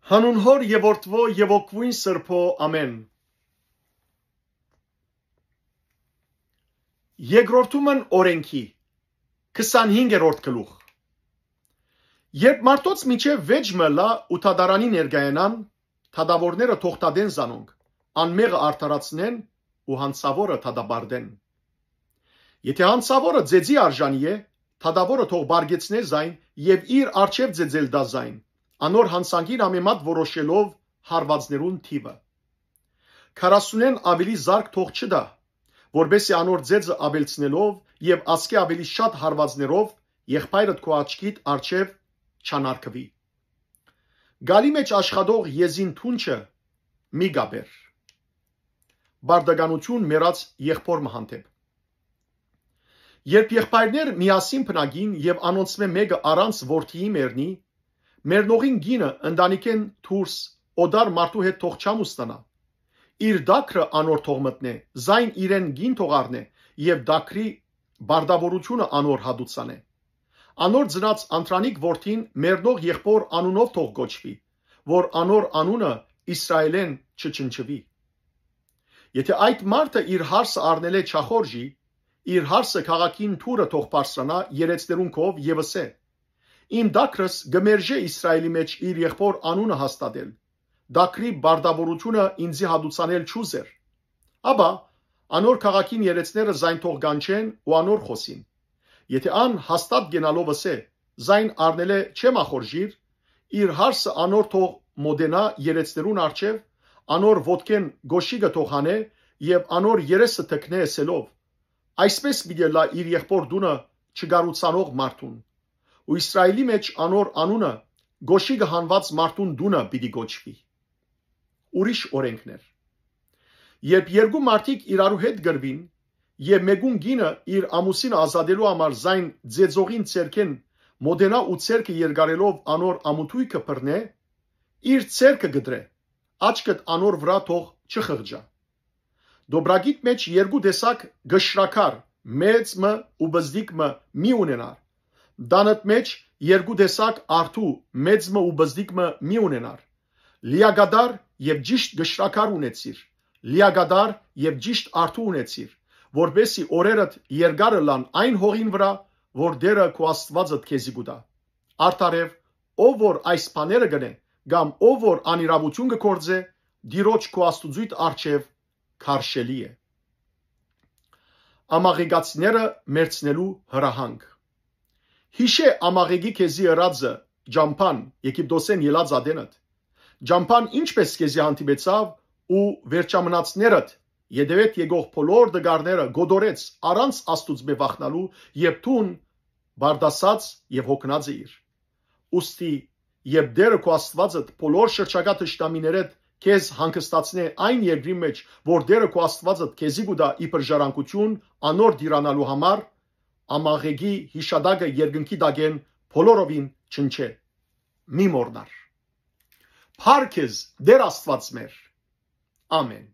Հանուն Հոր եւ Որդվո եւ Օգվույն Սրբո ամեն։ Երկրորդումն օրենքի 25-րդ գլուխ։ Երբ մարդոց միջև վեճը լա ու թադարանի ներգայանան, թադավորները թողտադեն զանոնք, անմեղը արդարացնեն ու հանցավորը թադաբարդեն։ Եթե հանցավորը ձեզի արժանի է, թադավորը թող բարգեցնե զայն եւ իր արչեւ ձեզել դա զայն, անոր հանցանքին ամեմատ որոշելով հարվածներուն թիվը։ 40-ն ավելի զարգ թող չդա, որբեսի անոր ձեզը ավելցնելով եւ ասկե ավելի շատ հարվածներով եղբայրդ քո աչքիդ արչեւ չանարգվի։ Գալի մեջ աշխատող եզին թունչը մի գաբեր։ Բարդականություն մեռած եղբոր մահանտեփ։ Երբ եղբայրներ միասին բնագին եւ անոնցմե մեկը առանց որդիի մեռնի, մեռնողին գինը ընտանիքեն դուրս օդար մարդու հետ թող չամուստանա։ Իր դակրը անոր թող մտնե, զայն իրեն գին թող առնե եւ դակրի բարդավորությունը անոր հադուցանե։ Անոր ծնած անտրանիկ որդին մեռնող եղբոր անունով թող գոչվի, որ անոր անունը Իսրայելեն չչնչվի։ Եթե այդ մարդը իր հարսը առնել է չախորժի, իր հարսը քաղաքին թուրը թող բարձրանա երեցներուն կով եւ ասե. Իմ դակրս գմերժե Իսրայելի մեջ իր եղբոր անունը հաստատել, դակրի բարդավորությունը ինձի հադուցանել չուզեր։ Աբա անոր քաղաքին երեցները զայն թող գանչեն ու անոր խոսին։ Եթե ան հաստատ գենալով ասե, զայն առնել է չեմ ախորժիր, իր հարսը անոր թող մոդենա երեցներուն արչև, անոր ոտքեն գոշիգը թող հանե եւ անոր երեսը թքնե ասելով. Այսպես պիտի լա իր եղբոր դունը չգարուցանող մարդուն։ Ու Իսրայելի մեջ անոր անունը գոշիգը հանված մարդուն դունը պիտի գոչվի։ Ուրիշ օրենքներ։ Երբ երկու մարդիկ իրարու հետ գրվին եւ մեկուն գինը իր ամուսինը ազատելու համար զայն ձեծողին ցերքեն մոդենա ու ցերքը երգարելով անոր ամութույքը բռնե, իր ցերքը գդրե, աչքդ անոր վրա թող չխղճա։ Դոբրագիտ մեջ երկու տեսակ գշրակար, մեծը ու բզդիկը մի ունենար։ Դանդ մեջ երկու տեսակ արթու, մեծը ու բզդիկը մի ունենար։ Լիագադար եւ ճիշտ գշրակար ունեցիր, լիագադար եւ ճիշտ արթու ունեցիր, որբեսի օրերդ երգարը լան այն հողին վրա, որ դերը քո Աստվածդ քեզի գուտա։ Արդարև, ով որ այս բաները գնե, կամ ով որ անիրավություն կգործե, դիրոջ քո Աստուծույթ արչև քարշելի է։ Ամաղեգացիները մերցնելու հրահանգ։ Հիշե ամաղեգի քեզի ըրածը ջամփան Եգիպտոսեն ելած ադենդ։ Ջամփան ինչպես քեզի հանդիպեցավ ու վերջամնացներդ Եդեվետ եկող բոլոր դգարները գոդորեց առանց Աստուծո վախնալու եւ թուն բարդասած եւ հոգնած իր։ Ոստի եւ դերը քո Աստվածդ բոլոր շրջակա թշնամիներդ քեզ հանգստացնե այն երկրի մեջ, որ դերը քո Աստվածդ քեզի գուտա իբր ժառանգություն անոր դիրանալու համար, ամաղեգի հիշադակը երկնքի դագեն բոլորովին չնչե։ Մի մորնար։ Փառքեզ Դեր Աստված մեր։ Ամեն։